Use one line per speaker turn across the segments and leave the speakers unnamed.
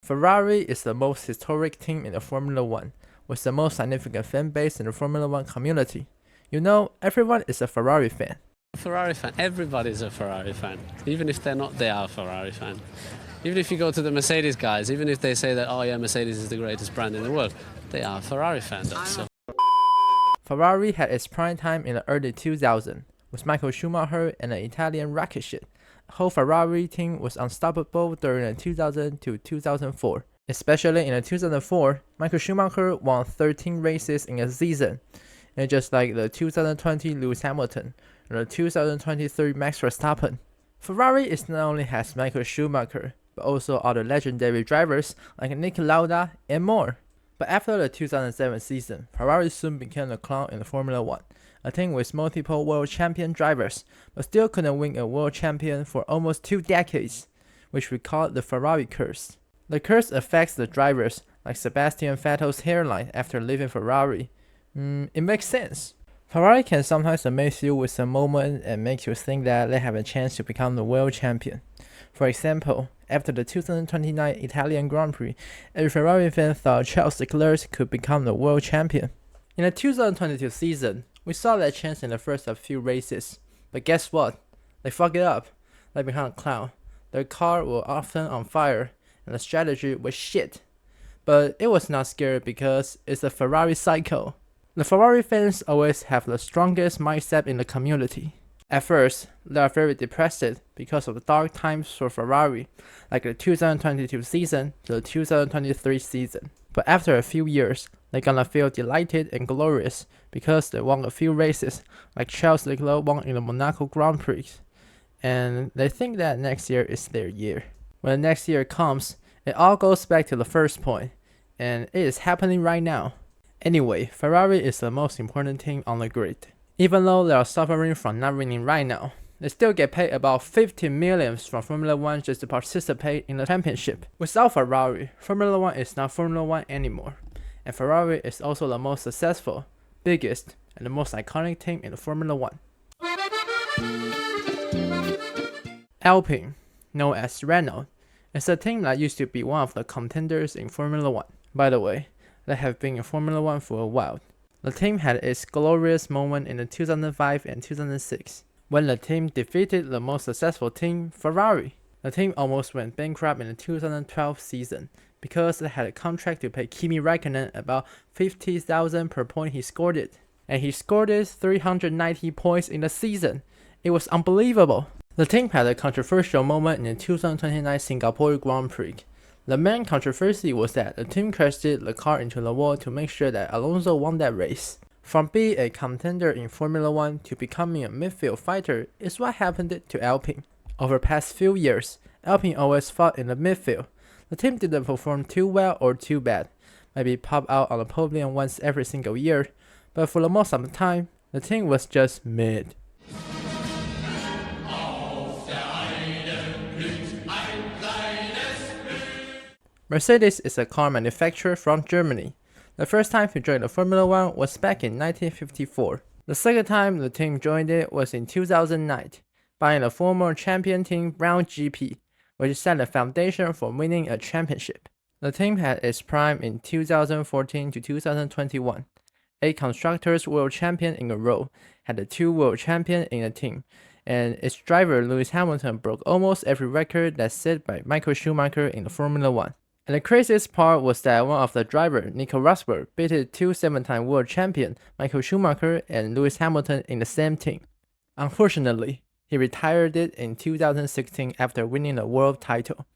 Ferrari is the most historic team in the Formula 1, with the most significant fan base in the Formula 1 community. You know, everyone is a Ferrari fan.
Ferrari fan, everybody's a Ferrari fan. Even if they're not, they are a Ferrari fan. Even if you go to the Mercedes guys, even if they say that, oh yeah, Mercedes is the greatest brand in the world, they are a Ferrari fan. So.
Ferrari had its prime time in the early 2000s, with Michael Schumacher and the Italian rocket ship. The whole Ferrari team was unstoppable during the 2000 to 2004. Especially in the 2004, Michael Schumacher won 13 races in a season, and just like the 2020 Lewis Hamilton and the 2023 Max Verstappen. Ferrari is not only has Michael Schumacher, but also other legendary drivers like Nick Lauda and more. But after the 2007 season, Ferrari soon became a clown in the Formula 1, a team with multiple world champion drivers, but still couldn't win a world champion for almost 2 decades, which we call the Ferrari curse. The curse affects the drivers, like Sebastian Vettel's hairline after leaving Ferrari. It makes sense. Ferrari can sometimes amaze you with a moment and make you think that they have a chance to become the world champion. For example, after the 2029 Italian Grand Prix, every Ferrari fan thought Charles Leclerc could become the world champion. In the 2022 season, we saw that chance in the first few races, but guess what? They fucked it up. They became a clown. Their car was often on fire, and the strategy was shit. But it was not scary because it's a Ferrari cycle. The Ferrari fans always have the strongest mindset in the community. At first, they are very depressed because of the dark times for Ferrari, like the 2022 season to the 2023 season. But after a few years, they're gonna feel delighted and glorious because they won a few races, like Charles Leclerc won in the Monaco Grand Prix. And they think that next year is their year. When the next year comes, it all goes back to the first point, and it is happening right now. Anyway, Ferrari is the most important team on the grid. Even though they are suffering from not winning right now, they still get paid about 50 million from Formula 1 just to participate in the championship. Without Ferrari, Formula 1 is not Formula 1 anymore, and Ferrari is also the most successful, biggest, and the most iconic team in the Formula 1. Alpine, known as Renault, is a team that used to be one of the contenders in Formula 1. By the way, they have been in Formula 1 for a while. The team had its glorious moment in the 2005 and 2006, when the team defeated the most successful team, Ferrari. The team almost went bankrupt in the 2012 season because they had a contract to pay Kimi Räikkönen about 50,000 per point he scored it. And he scored it 390 points in the season. It was unbelievable. The team had a controversial moment in the 2029 Singapore Grand Prix. The main controversy was that the team crashed the car into the wall to make sure that Alonso won that race. From being a contender in Formula 1 to becoming a midfield fighter is what happened to Alpine. Over the past few years, Alpine always fought in the midfield. The team didn't perform too well or too bad, maybe pop out on the podium once every single year, but for the most of the time, the team was just mid. Mercedes is a car manufacturer from Germany. The first time he joined the Formula 1 was back in 1954. The second time the team joined it was in 2009, buying the former champion team Brown GP, which set the foundation for winning a championship. The team had its prime in 2014 to 2021. 8 Constructors World Champion in a row, had the 2 World Champion in the team, and its driver Lewis Hamilton broke almost every record that's set by Michael Schumacher in the Formula 1. And the craziest part was that one of the drivers, Nico Rosberg, beat 2 7-time world champion Michael Schumacher and Lewis Hamilton in the same team. Unfortunately, he retired it in 2016 after winning the world title,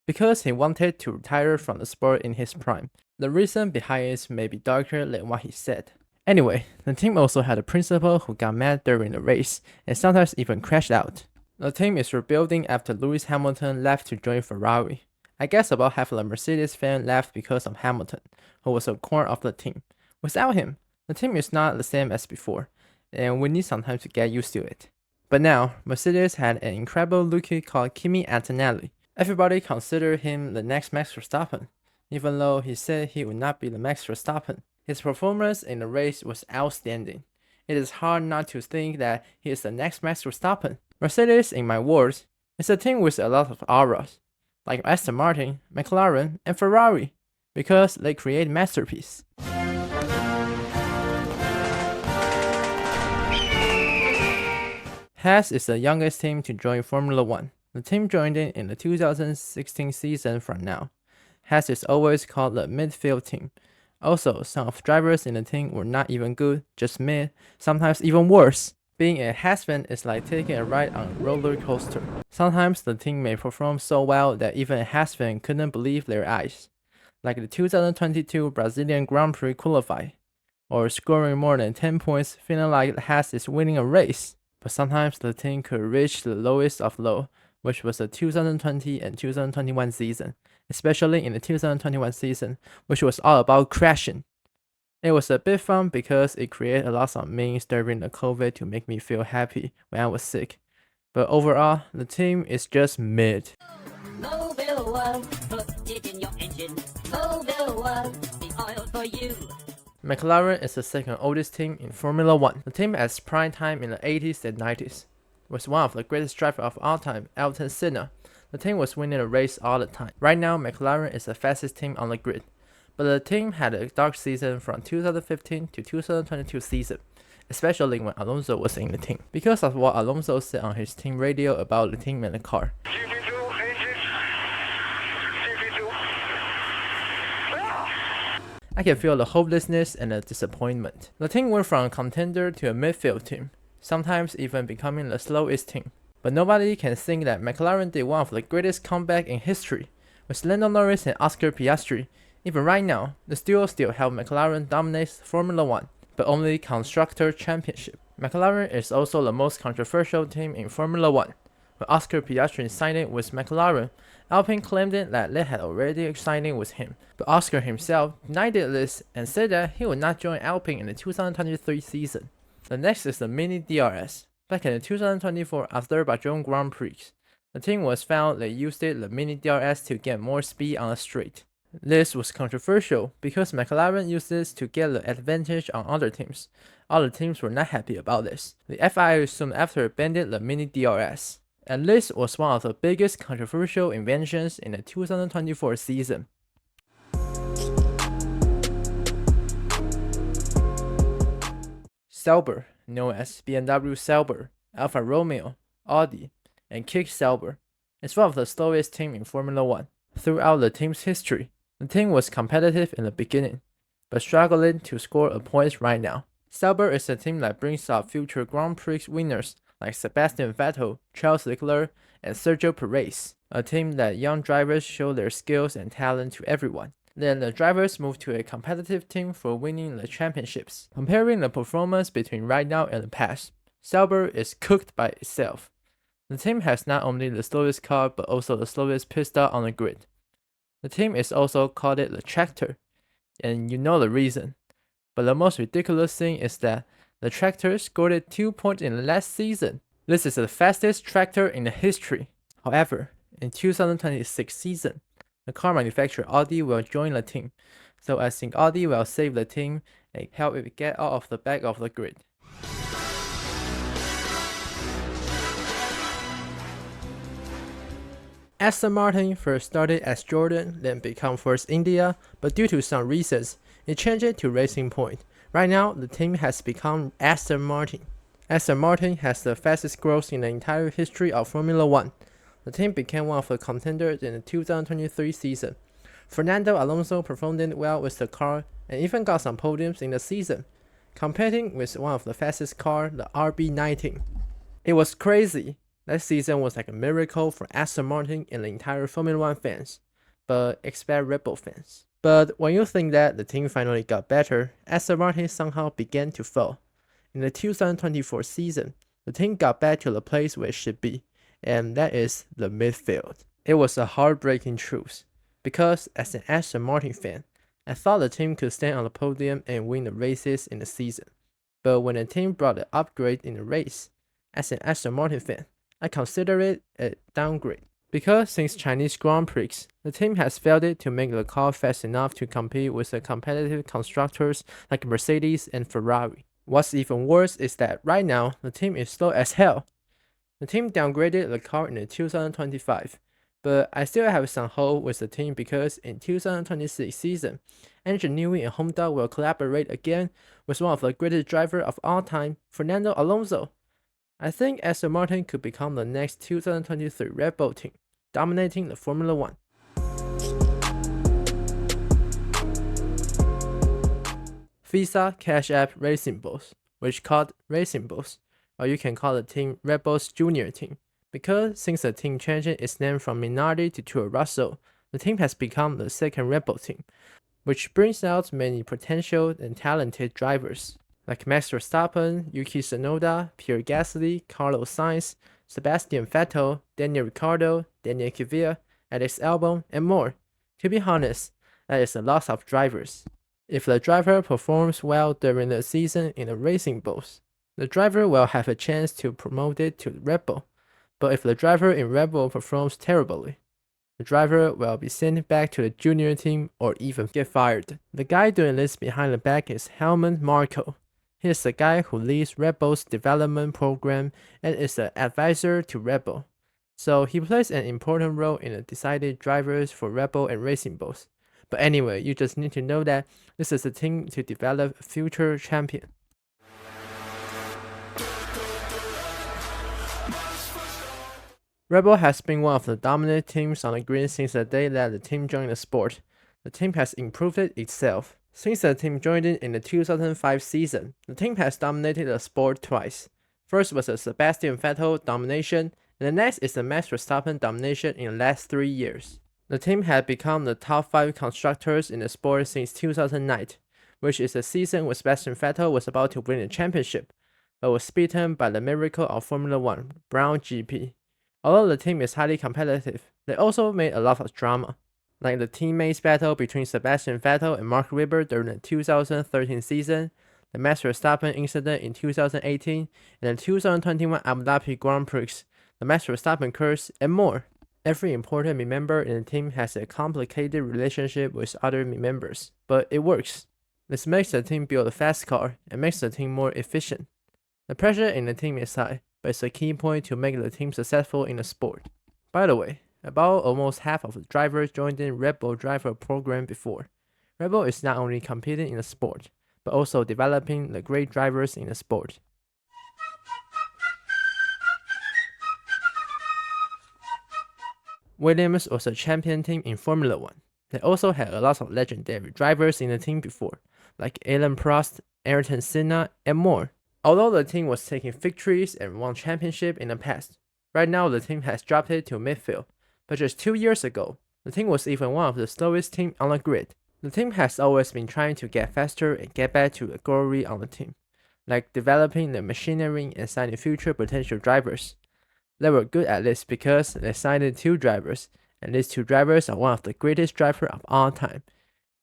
because he wanted to retire from the sport in his prime. The reason behind it may be darker than what he said. Anyway, the team also had a principal who got mad during the race and sometimes even crashed out. The team is rebuilding after Lewis Hamilton left to join Ferrari. I guess about half of the Mercedes fans left because of Hamilton, who was a core of the team. Without him, the team is not the same as before, and we need some time to get used to it. But now, Mercedes had an incredible rookie called Kimi Antonelli. Everybody considered him the next Max Verstappen, even though he said he would not be the Max Verstappen. His performance in the race was outstanding. It is hard not to think that he is the next Max Verstappen. Mercedes, in my words, is a team with a lot of auras. like Aston Martin, McLaren, and Ferrari, because they create masterpieces. Haas is the youngest team to join Formula 1. The team joined in the 2016 season from now. Haas is always called the midfield team. Also, some of the drivers in the team were not even good, just mid, sometimes even worse. Being a Haas fan is like taking a ride on a roller coaster. Sometimes the team may perform so well that even a Haas fan couldn't believe their eyes, like the 2022 Brazilian Grand Prix qualify, or scoring more than 10 points feeling like Haas is winning a race. But sometimes the team could reach the lowest of low, which was the 2020 and 2021 season, especially in the 2021 season, which was all about crashing. It was a bit fun because it created a lot of memes during the COVID to make me feel happy when I was sick. But overall, the team is just mid.
Mobile One, put it in your engine. Mobile One, the oil for you.
McLaren is the second oldest team in Formula 1. The team at its prime time in the 80s and 90s was one of the greatest drivers of all time, Ayrton Senna. The team was winning the race all the time. Right now, McLaren is the fastest team on the grid. But the team had a dark season from 2015 to 2022 season, especially when Alonso was in the team, because of what Alonso said on his team radio about the team and the car. I can feel the hopelessness and the disappointment. The team went from a contender to a midfield team, sometimes even becoming the slowest team. But nobody can think that McLaren did one of the greatest comebacks in history, with Lando Norris and Oscar Piastri. Even right now, the duo still help McLaren dominate Formula 1, but only Constructor Championship. McLaren is also the most controversial team in Formula 1. When Oscar Piastri signed with McLaren, Alpine claimed that they had already signed with him, but Oscar himself denied this and said that he would not join Alpine in the 2023 season. The next is the Mini DRS. Back in the 2024 Azerbaijan Grand Prix, the team was found they used the Mini DRS to get more speed on the straight. This was controversial because McLaren used this to get the advantage on other teams. Other teams were not happy about this. The FIA soon after banned the Mini DRS. And this was one of the biggest controversial inventions in the 2024 season. Sauber, known as BMW Sauber, Alfa Romeo, Audi, and Kick Sauber, is one of the slowest teams in Formula 1. Throughout the team's history, the team was competitive in the beginning, but struggling to score a point right now. Sauber is a team that brings up future Grand Prix winners like Sebastian Vettel, Charles Leclerc, and Sergio Perez, a team that young drivers show their skills and talent to everyone. Then the drivers move to a competitive team for winning the championships. Comparing the performance between right now and the past, Sauber is cooked by itself. The team has not only the slowest car but also the slowest pit stop on the grid. The team is also called the tractor, and you know the reason. But the most ridiculous thing is that the tractor scored 2 points in the last season. This is the fastest tractor in the history. However, in 2026 season, the car manufacturer Audi will join the team, so I think Audi will save the team and help it get out of the back of the grid. Aston Martin first started as Jordan, then became Force India, but due to some reasons, it changed it to Racing Point. Right now, the team has become Aston Martin. Aston Martin has the fastest growth in the entire history of Formula 1. The team became one of the contenders in the 2023 season. Fernando Alonso performed well with the car and even got some podiums in the season, competing with one of the fastest cars, the RB19. It was crazy. That season was like a miracle for Aston Martin and the entire Formula 1 fans, but expect Red Bull fans. But when you think that the team finally got better, Aston Martin somehow began to fall. In the 2024 season, the team got back to the place where it should be, and that is the midfield. It was a heartbreaking truth, because as an Aston Martin fan, I thought the team could stand on the podium and win the races in the season. But when the team brought an upgrade in the race, as an Aston Martin fan, I consider it a downgrade. Because since Chinese Grand Prix, the team has failed to make the car fast enough to compete with the competitive constructors like Mercedes and Ferrari. What's even worse is that right now, the team is slow as hell. The team downgraded the car in the 2025, But I still have some hope with the team because in 2026 season, Engine Newey and Honda will collaborate again with one of the greatest drivers of all time, Fernando Alonso. I think Aston Martin could become the next 2023 Red Bull team, dominating the Formula 1. Visa Cash App Racing Bulls, which called Racing Bulls, or you can call the team Red Bull's junior team, because since the team changed its name from Minardi to Toro Rosso, the team has become the second Red Bull team, which brings out many potential and talented drivers, like Max Verstappen, Yuki Tsunoda, Pierre Gasly, Carlos Sainz, Sebastian Vettel, Daniel Ricciardo, Daniel Kvyat, Alex Albon, and more. To be honest, that is a lot of drivers. If the driver performs well during the season in the Racing Bulls, the driver will have a chance to promote it to Red Bull. But if the driver in Red Bull performs terribly, the driver will be sent back to the junior team or even get fired. The guy doing this behind the back is Helmut Marko. He is the guy who leads Red Bull's development program and is the advisor to Red Bull. So he plays an important role in the deciding drivers for Red Bull and Racing Bulls. But anyway, you just need to know that this is a team to develop a future champion. Red Bull has been one of the dominant teams on the grid since the day that the team joined the sport. The team has improved itself. Since the team joined in the 2005 season, the team has dominated the sport twice. First was the Sebastian Vettel domination, and the next is the Max Verstappen domination in the last 3 years. The team had become the top 5 constructors in the sport since 2009, which is the season when Sebastian Vettel was about to win the championship, but was beaten by the miracle of Formula 1, Brown GP. Although the team is highly competitive, they also made a lot of drama, like the teammates battle between Sebastian Vettel and Mark Webber during the 2013 season, the Max Verstappen incident in 2018, and the 2021 Abu Dhabi Grand Prix, the Max Verstappen curse, and more. Every important member in the team has a complicated relationship with other members, but it works. This makes the team build a fast car and makes the team more efficient. The pressure in the team is high, but it's a key point to make the team successful in the sport. By the way, about almost half of the drivers joined the Red Bull driver program before. Red Bull is not only competing in the sport, but also developing the great drivers in the sport. Williams was a champion team in Formula 1. They also had a lot of legendary drivers in the team before, like Alain Prost, Ayrton Senna, and more. Although the team was taking victories and won championships in the past, right now the team has dropped it to midfield. But just 2 years ago, the team was even one of the slowest teams on the grid. The team has always been trying to get faster and get back to the glory on the team, like developing the machinery and signing future potential drivers. They were good at this because they signed 2 drivers, and these 2 drivers are one of the greatest drivers of all time.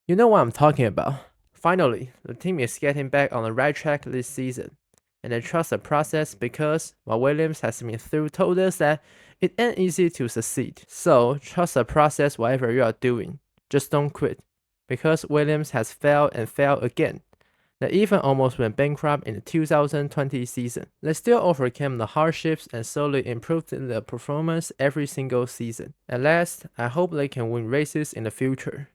You know what I'm talking about. Finally, the team is getting back on the right track this season, and I trust the process because what Williams has been through told us that it ain't easy to succeed. So trust the process whatever you are doing. Just don't quit, because Williams has failed and failed again. They even almost went bankrupt in the 2020 season. They still overcame the hardships and slowly improved their performance every single season. At last, I hope they can win races in the future.